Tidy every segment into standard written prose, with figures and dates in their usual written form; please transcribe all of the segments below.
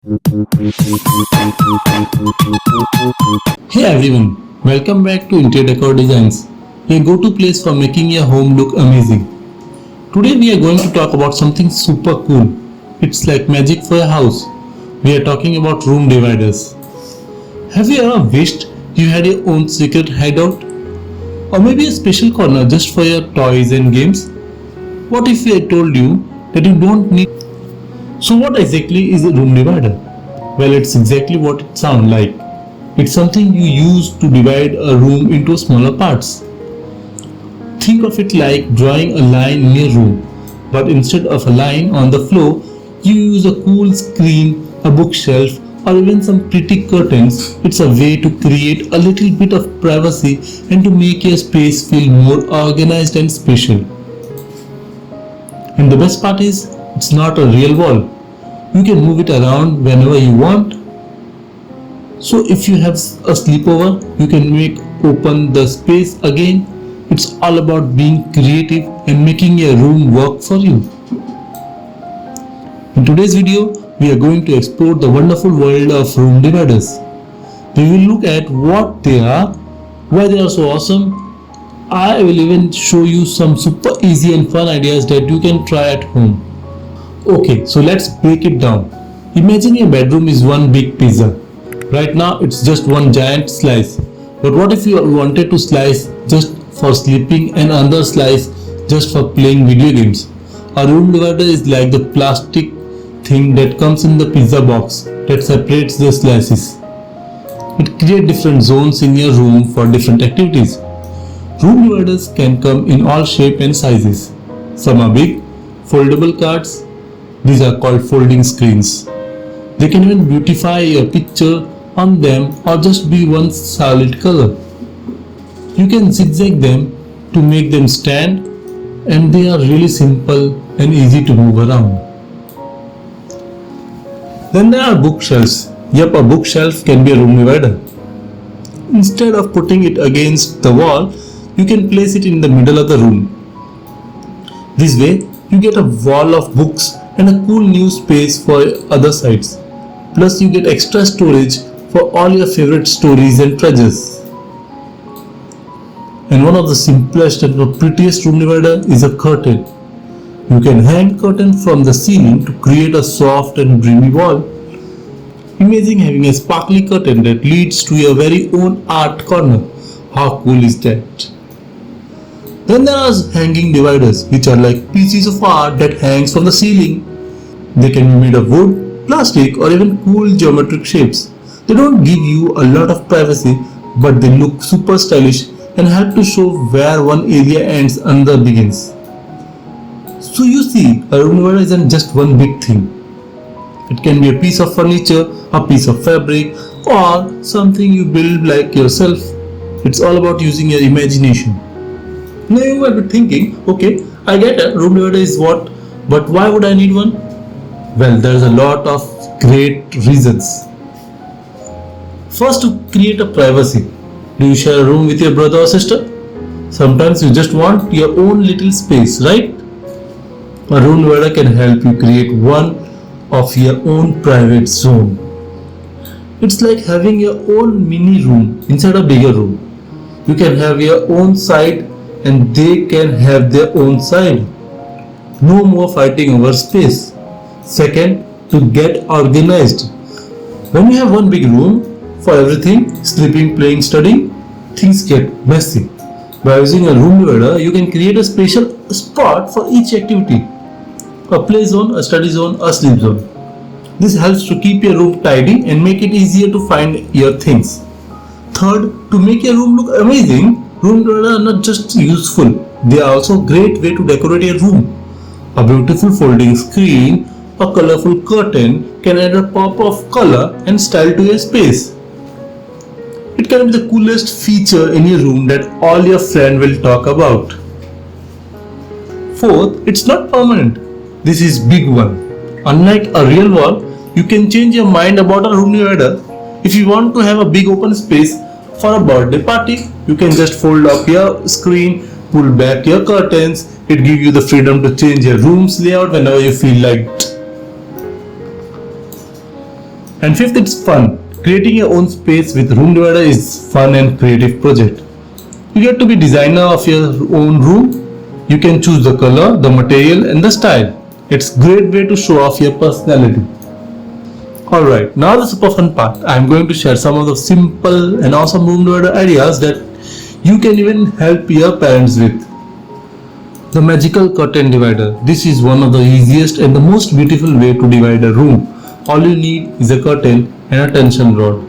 Hey everyone, welcome back to Interior Decor Designs, your go-to place for making your home look amazing. Today we are going to talk about something super cool. It's like magic for your house. We are talking about room dividers. Have you ever wished you had your own secret hideout? Or maybe a special corner just for your toys and games? What if I told you that you don't need... So what exactly is a room divider? Well, it's exactly what it sounds like. It's something you use to divide a room into smaller parts. Think of it like drawing a line in your room, but instead of a line on the floor, you use a cool screen, a bookshelf, or even some pretty curtains. It's a way to create a little bit of privacy and to make your space feel more organized and special. And the best part is, it's not a real wall. You can move it around whenever you want. So if you have a sleepover, you can open the space again. It's all about being creative and making your room work for you. In today's video, we are going to explore the wonderful world of room dividers. We will look at what they are, why they are so awesome. I will even show you some super easy and fun ideas that you can try at home. Okay, so let's break it down. Imagine your bedroom is one big pizza. Right now it's just one giant slice. But what if you wanted to slice just for sleeping and another slice just for playing video games? A room divider is like the plastic thing that comes in the pizza box that separates the slices. It creates different zones in your room for different activities. Room dividers can come in all shapes and sizes. Some are big, foldable cards. These are called folding screens. They can even beautify your picture on them or just be one solid color. You can zigzag them to make them stand, and they are really simple and easy to move around. Then there are bookshelves. Yep, a bookshelf can be a room divider. Instead of putting it against the wall, you can place it in the middle of the room. This way, you get a wall of books and a cool new space for other sides. Plus you get extra storage for all your favorite stories and treasures. And one of the simplest and the prettiest room divider is a curtain. You can hang curtain from the ceiling to create a soft and dreamy wall. Imagine having a sparkly curtain that leads to your very own art corner. How cool is that? Then there are hanging dividers, which are like pieces of art that hangs from the ceiling. They can be made of wood, plastic, or even cool geometric shapes. They don't give you a lot of privacy, but they look super stylish and help to show where one area ends and another begins. So you see, a room divider isn't just one big thing. It can be a piece of furniture, a piece of fabric, or something you build like yourself. It's all about using your imagination. Now you might be thinking, okay, I get it, room divider is what, but why would I need one? Well, there's a lot of great reasons. First, to create a privacy. Do you share a room with your brother or sister? Sometimes you just want your own little space, right? A room divider can help you create one of your own private zone. It's like having your own mini room inside a bigger room. You can have your own side and they can have their own side. No more fighting over space. Second, to get organized. When you have one big room for everything, sleeping, playing, studying, things get messy. By using a room divider, you can create a special spot for each activity. A play zone, a study zone, a sleep zone. This helps to keep your room tidy and make it easier to find your things. Third, to make your room look amazing, room dividers are not just useful, they are also a great way to decorate your room. A beautiful folding screen, a colorful curtain can add a pop of color and style to your space. It can be the coolest feature in your room that all your friends will talk about. Fourth, it's not permanent. This is big one. Unlike a real wall, you can change your mind about a room divider. If you want to have a big open space for a birthday party, you can just fold up your screen, pull back your curtains. It gives you the freedom to change your room's layout whenever you feel like it. And fifth, it's fun. Creating your own space with room divider is fun and creative project. You get to be designer of your own room. You can choose the color, the material and the style. It's great way to show off your personality. Alright, now the super fun part. I am going to share some of the simple and awesome room divider ideas that you can even help your parents with. The magical curtain divider. This is one of the easiest and the most beautiful way to divide a room. All you need is a curtain and a tension rod.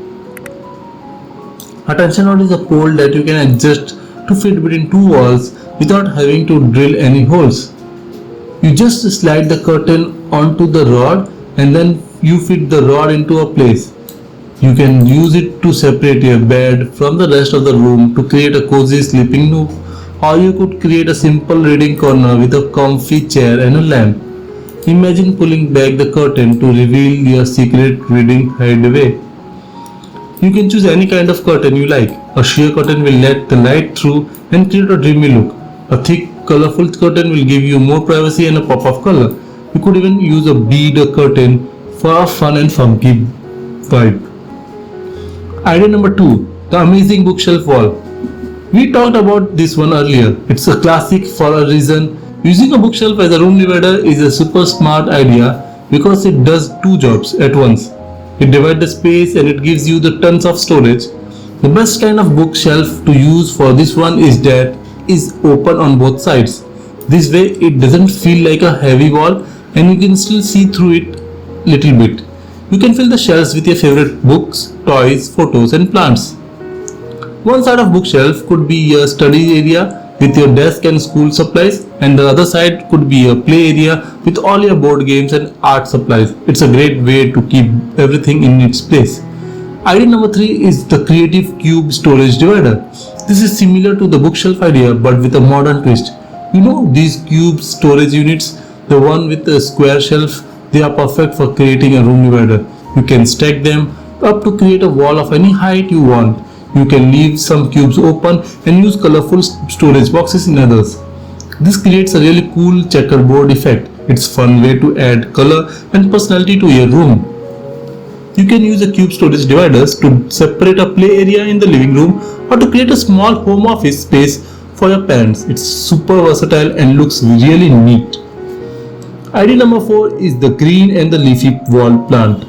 A tension rod is a pole that you can adjust to fit between two walls without having to drill any holes. You just slide the curtain onto the rod and then you fit the rod into a place. You can use it to separate your bed from the rest of the room to create a cozy sleeping nook, or you could create a simple reading corner with a comfy chair and a lamp. Imagine pulling back the curtain to reveal your secret reading hideaway. You can choose any kind of curtain you like. A sheer curtain will let the light through and create a dreamy look. A thick, colorful curtain will give you more privacy and a pop of color. You could even use a bead curtain for a fun and funky vibe. Idea number 2. The amazing bookshelf wall. We talked about this one earlier. It's a classic for a reason. Using a bookshelf as a room divider is a super smart idea because it does two jobs at once. It divides the space and it gives you the tons of storage. The best kind of bookshelf to use for this one is that is open on both sides. This way it doesn't feel like a heavy wall and you can still see through it little bit. You can fill the shelves with your favorite books, toys, photos and plants. One side of bookshelf could be your study area with your desk and school supplies, and the other side could be your play area with all your board games and art supplies. It's a great way to keep everything in its place. Idea number 3 is the creative cube storage divider. This is similar to the bookshelf idea but with a modern twist. You know these cube storage units, the one with the square shelf, they are perfect for creating a room divider. You can stack them up to create a wall of any height you want. You can leave some cubes open and use colorful storage boxes in others. This creates a really cool checkerboard effect. It's a fun way to add color and personality to your room. You can use a cube storage dividers to separate a play area in the living room or to create a small home office space for your parents. It's super versatile and looks really neat. Idea number 4 is the green and the leafy wall plant.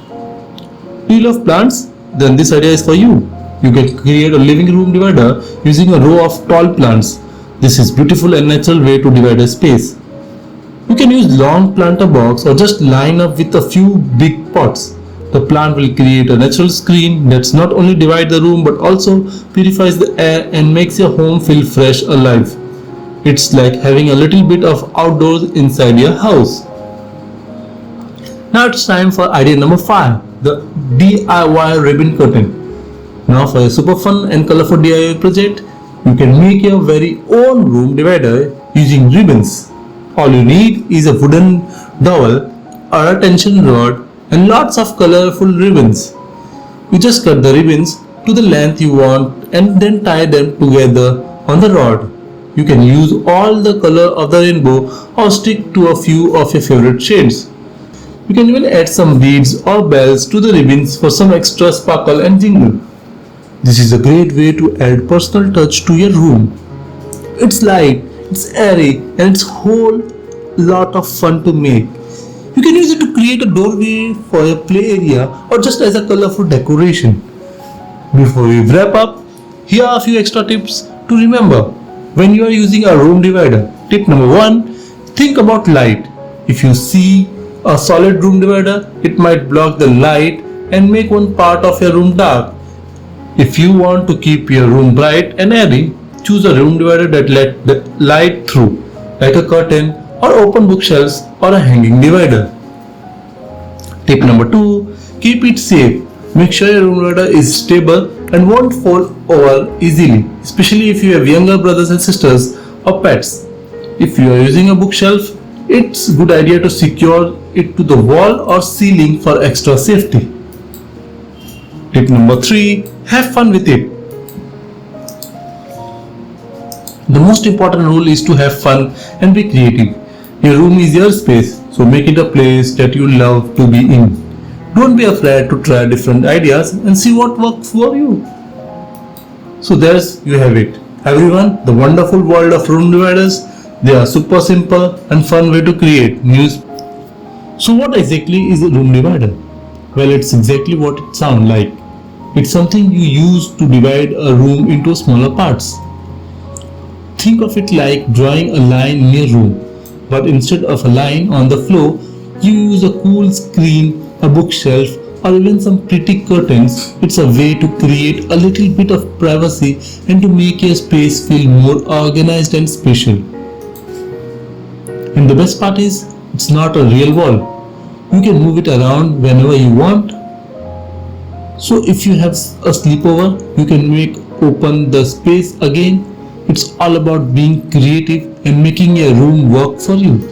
Do you love plants? Then this idea is for you. You can create a living room divider using a row of tall plants. This is beautiful and natural way to divide a space. You can use long planter box or just line up with a few big pots. The plant will create a natural screen that's not only divide the room but also purifies the air and makes your home feel fresh, alive. It's like having a little bit of outdoors inside your house. Now it's time for idea number 5, the DIY ribbon curtain. Now for a super fun and colorful DIY project, you can make your very own room divider using ribbons. All you need is a wooden dowel or a tension rod and lots of colorful ribbons. You just cut the ribbons to the length you want and then tie them together on the rod. You can use all the color of the rainbow or stick to a few of your favorite shades. You can even add some beads or bells to the ribbons for some extra sparkle and jingle. This is a great way to add personal touch to your room. It's light, it's airy and it's a whole lot of fun to make. You can use it to create a doorway for your play area or just as a colorful decoration. Before we wrap up, here are a few extra tips to remember when you are using a room divider. Tip number 1, think about light. If you see a solid room divider, it might block the light and make one part of your room dark. If you want to keep your room bright and airy, choose a room divider that let the light through, like a curtain or open bookshelves or a hanging divider. Tip number 2, keep it safe. Make sure your room divider is stable and won't fall over easily, especially if you have younger brothers and sisters or pets. If you are using a bookshelf, it's a good idea to secure it to the wall or ceiling for extra safety. Tip number 3, have fun with it. The most important rule is to have fun and be creative. Your room is your space, so make it a place that you love to be in. Don't be afraid to try different ideas and see what works for you. So there's you have it. Everyone, the wonderful world of room dividers. They are super simple and fun way to create new. So what exactly is a room divider? Well, it's exactly what it sounds like. It's something you use to divide a room into smaller parts. Think of it like drawing a line in your room, but instead of a line on the floor, you use a cool screen, a bookshelf, or even some pretty curtains. It's a way to create a little bit of privacy and to make your space feel more organized and special. And the best part is, it's not a real wall. You can move it around whenever you want. So if you have a sleepover, you can open the space again. It's all about being creative and making your room work for you.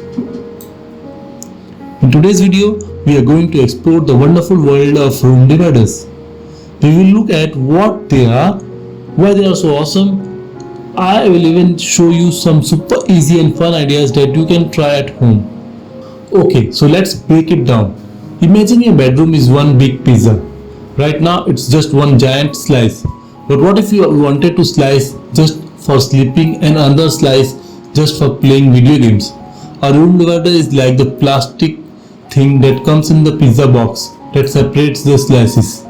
In today's video, we are going to explore the wonderful world of room dividers. We will look at what they are, why they are so awesome. I will even show you some super easy and fun ideas that you can try at home. Okay, so let's break it down. Imagine your bedroom is one big pizza. Right now it's just one giant slice. But what if you wanted to slice just for sleeping and another slice just for playing video games? A room divider is like the plastic thing that comes in the pizza box that separates the slices.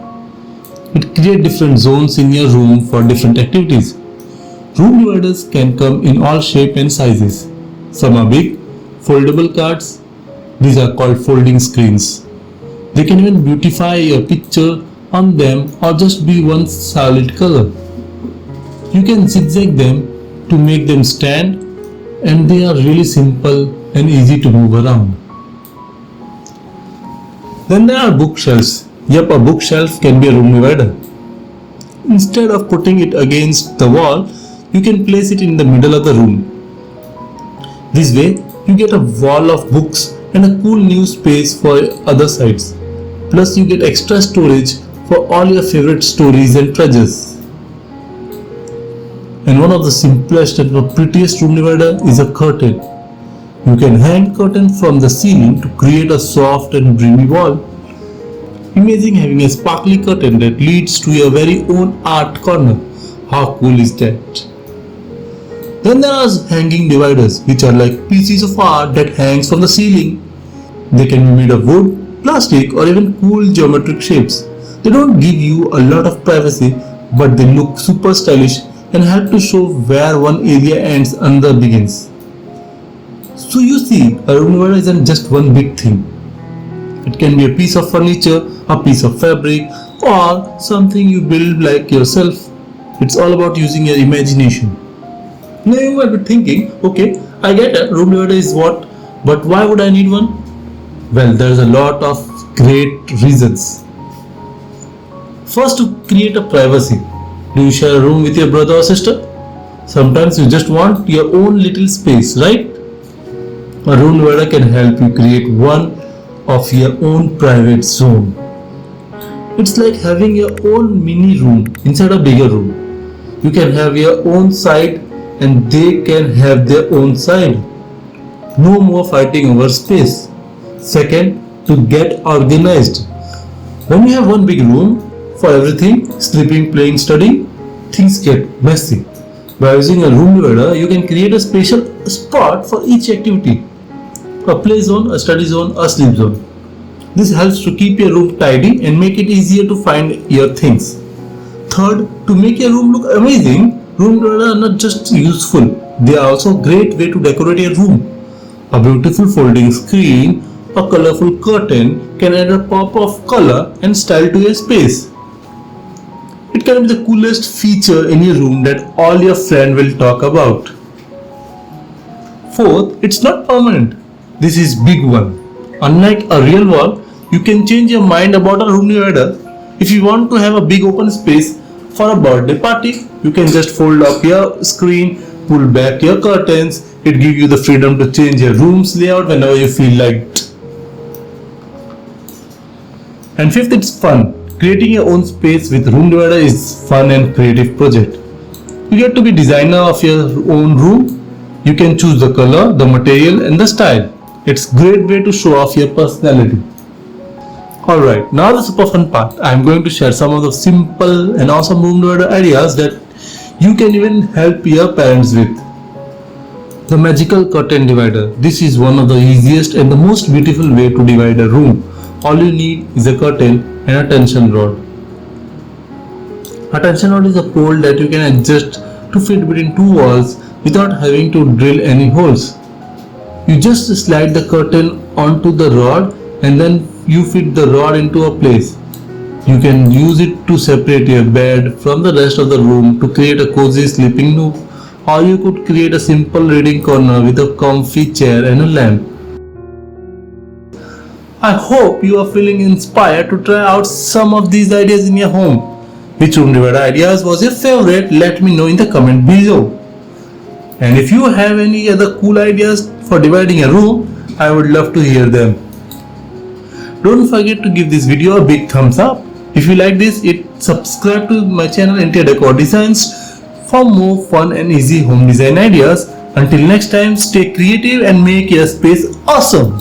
It creates different zones in your room for different activities. Room dividers can come in all shapes and sizes. Some are big, foldable cards. These are called folding screens. They can even beautify your picture on them or just be one solid color. You can zigzag them to make them stand, and they are really simple and easy to move around. Then there are bookshelves. Yep, a bookshelf can be a room divider. Instead of putting it against the wall, you can place it in the middle of the room. This way, you get a wall of books and a cool new space for other sides. Plus, you get extra storage for all your favorite stories and treasures. And one of the simplest and the prettiest room divider is a curtain. You can hang curtain from the ceiling to create a soft and dreamy wall. Imagine having a sparkly curtain that leads to your very own art corner. How cool is that? Then there are hanging dividers, which are like pieces of art that hangs from the ceiling. They can be made of wood, plastic, or even cool geometric shapes. They don't give you a lot of privacy, but they look super stylish and help to show where one area ends and another begins. So you see, a room divider isn't just one big thing. It can be a piece of furniture, a piece of fabric, or something you build like yourself. It's all about using your imagination. Now you might be thinking, okay, I get it, room divider is what, but why would I need one? Well, there's a lot of great reasons. First, to create a privacy. Do you share a room with your brother or sister? Sometimes you just want your own little space, right? A room divider can help you create one of your own private zone. It's like having your own mini room inside a bigger room. You can have your own side and they can have their own side. No more fighting over space. Second, to get organized. When you have one big room for everything, sleeping, playing, studying, things get messy. By using a room divider, you can create a special spot for each activity. A play zone, a study zone, a sleep zone. This helps to keep your room tidy and make it easier to find your things. Third, to make your room look amazing, room dividers are not just useful, they are also a great way to decorate your room. A beautiful folding screen, a colorful curtain can add a pop of color and style to your space. It can be the coolest feature in your room that all your friends will talk about. Fourth, it's not permanent. This is big one. Unlike a real wall, you can change your mind about a room divider. If you want to have a big open space for a birthday party, you can just fold up your screen, pull back your curtains. It gives you the freedom to change your room's layout whenever you feel like it. And fifth, it's fun. Creating your own space with room divider is fun and creative project. You get to be designer of your own room. You can choose the color, the material and the style. It's a great way to show off your personality. Alright, now the super fun part. I am going to share some of the simple and awesome room divider ideas that you can even help your parents with. The magical curtain divider. This is one of the easiest and the most beautiful way to divide a room. All you need is a curtain and a tension rod. A tension rod is a pole that you can adjust to fit between two walls without having to drill any holes. You just slide the curtain onto the rod and then you fit the rod into a place. You can use it to separate your bed from the rest of the room to create a cozy sleeping nook, or you could create a simple reading corner with a comfy chair and a lamp. I hope you are feeling inspired to try out some of these ideas in your home. Which room divider ideas was your favorite? Let me know in the comment below. And if you have any other cool ideas for dividing a room, I would love to hear them. Don't forget to give this video a big thumbs up. If you like this, subscribe to my channel Interior Decor Designs for more fun and easy home design ideas. Until next time, stay creative and make your space awesome.